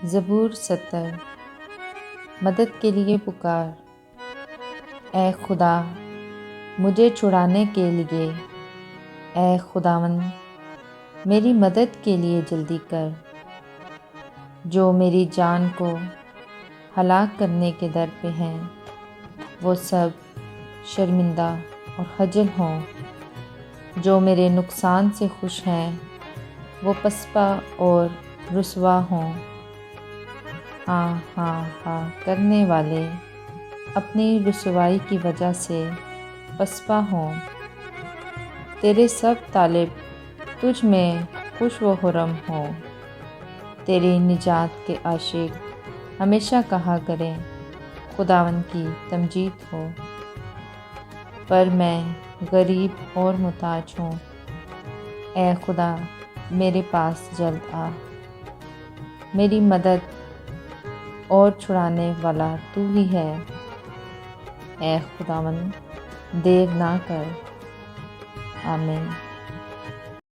زبور 70۔ مدد کے لیے پکار۔ اے خدا مجھے چھڑانے کے لیے، اے خداوند میری مدد کے لیے جلدی کر۔ جو میری جان کو ہلاک کرنے کے در پہ ہیں، وہ سب شرمندہ اور خجل ہوں۔ جو میرے نقصان سے خوش ہیں، وہ پسپا اور رسوا ہوں۔ ہاں ہاں ہاں کرنے والے اپنی رسوائی کی وجہ سے پسپا ہوں۔ تیرے سب طالب تجھ میں خوش و خرم ہوں۔ تیری نجات کے عاشق ہمیشہ کہا کریں، خداوند کی تمجید ہو۔ پر میں غریب اور محتاج ہوں، اے خدا میرے پاس جلد آ۔ میری مدد اور چھڑانے والا تو ہی ہے، اے خداوند دیر نہ کر۔ آمین۔